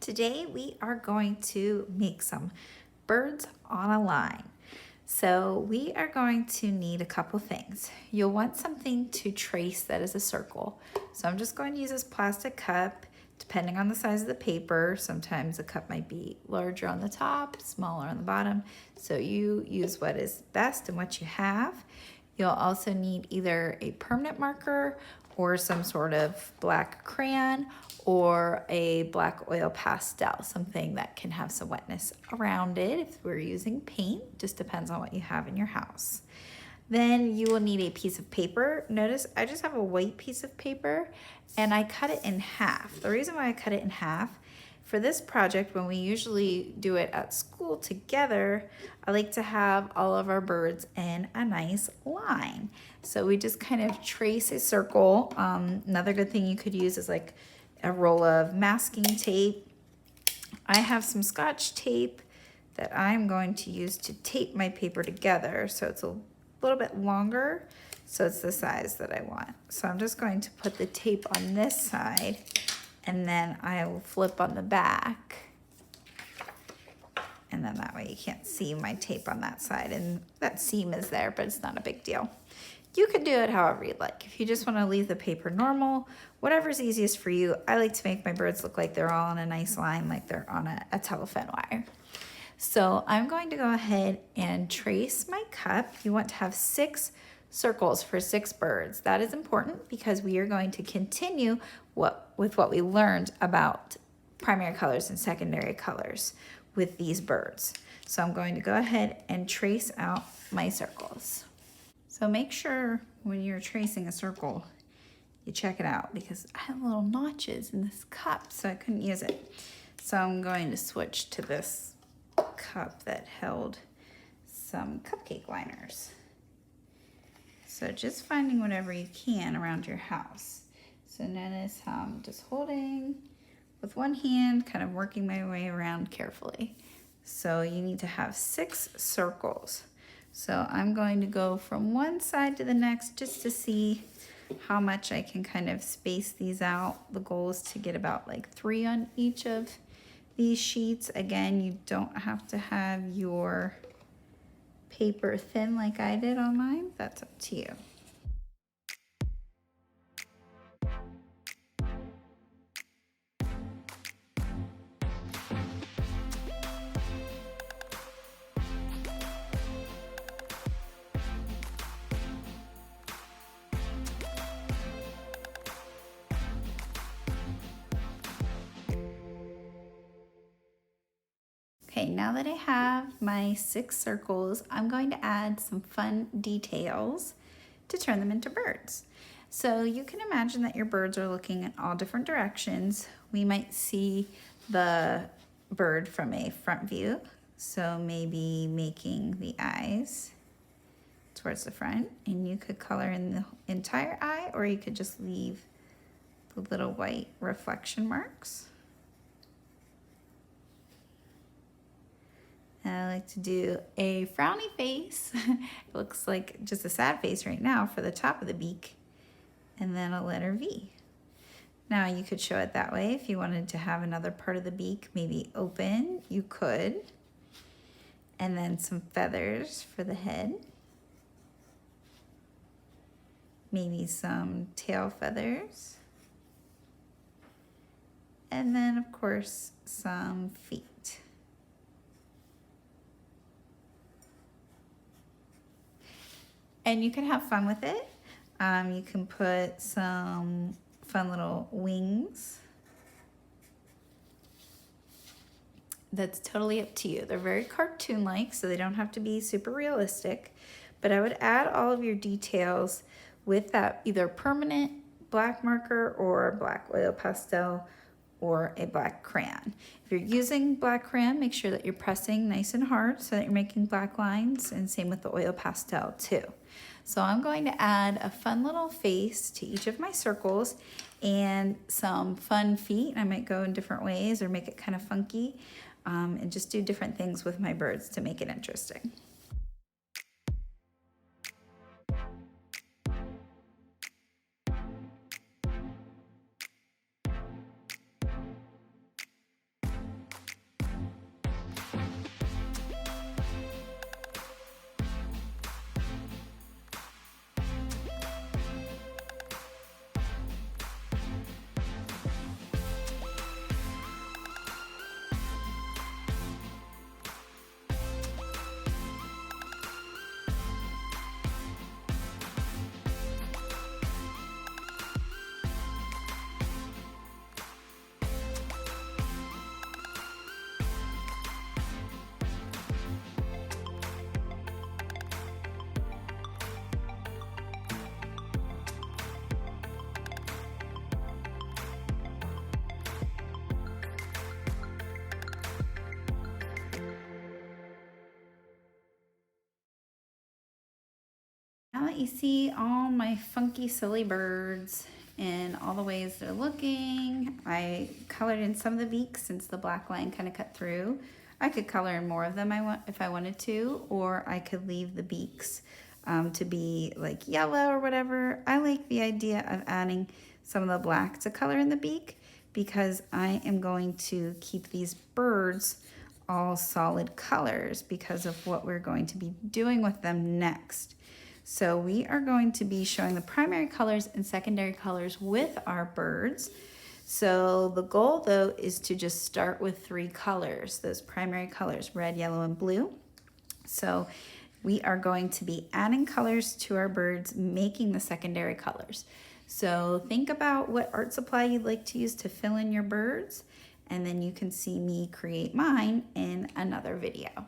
Today we are going to make some birds on a line. So we are going to need a couple things. You'll want something to trace that is a circle. So I'm just going to use this plastic cup, depending on the size of the paper. Sometimes the cup might be larger on the top, smaller on the bottom. So you use what is best and what you have. You'll also need either a permanent marker or some sort of black crayon or a black oil pastel, something that can have some wetness around it if we're using paint. Just depends on what you have in your house. Then you will need a piece of paper. Notice I just have a white piece of paper and I cut it in half. The reason why I cut it in half, for this project, when we usually do it at school together, I like to have all of our birds in a nice line. So we just kind of trace a circle. Another good thing you could use is like a roll of masking tape. I have some Scotch tape that I'm going to use to tape my paper together so it's a little bit longer, so it's the size that I want. So I'm just going to put the tape on this side and then I will flip on the back. And then that way you can't see my tape on that side, and that seam is there, but it's not a big deal. You could do it however you'd like. If you just want to leave the paper normal, whatever's easiest for you. I like to make my birds look like they're all on a nice line, like they're on a telephone wire. So I'm going to go ahead and trace my cup. You want to have 6 circles for 6 birds. That is important because we are going to continue with what we learned about primary colors and secondary colors with these birds. So I'm going to go ahead and trace out my circles. So make sure when you're tracing a circle, you check it out because I have little notches in this cup, so I couldn't use it. So I'm going to switch to this cup that held some cupcake liners. So just finding whatever you can around your house. So notice how I'm just holding with one hand, kind of working my way around carefully. So you need to have 6 circles. So I'm going to go from one side to the next just to see how much I can kind of space these out. The goal is to get about like 3 on each of these sheets. Again, you don't have to have your paper thin like I did on mine. That's up to you. Okay, now that I have my 6 circles, I'm going to add some fun details to turn them into birds. So you can imagine that your birds are looking in all different directions. We might see the bird from a front view, so maybe making the eyes towards the front, and you could color in the entire eye, or you could just leave the little white reflection marks. I like to do a frowny face. It looks like just a sad face right now for the top of the beak, and then a letter V. Now you could show it that way. If you wanted to have another part of the beak maybe open, you could. And then some feathers for the head. Maybe some tail feathers. And then of course some feet. And you can have fun with it. You can put some fun little wings. That's totally up to you. They're very cartoon-like, so they don't have to be super realistic. But I would add all of your details with that either permanent black marker or black oil pastel or a black crayon. If you're using black crayon, make sure that you're pressing nice and hard so that you're making black lines, and same with the oil pastel too. So I'm going to add a fun little face to each of my circles and some fun feet. I might go in different ways or make it kind of funky, and just do different things with my birds to make it interesting. I'll let you see all my funky silly birds and all the ways they're looking. I colored in some of the beaks since the black line kind of cut through. I could color in more of them if I wanted to, or I could leave the beaks to be like yellow or whatever. I like the idea of adding some of the black to color in the beak because I am going to keep these birds all solid colors because of what we're going to be doing with them next. So we are going to be showing the primary colors and secondary colors with our birds. So the goal though is to just start with 3 colors, those primary colors, red, yellow, and blue. So we are going to be adding colors to our birds, making the secondary colors. So think about what art supply you'd like to use to fill in your birds, and then you can see me create mine in another video.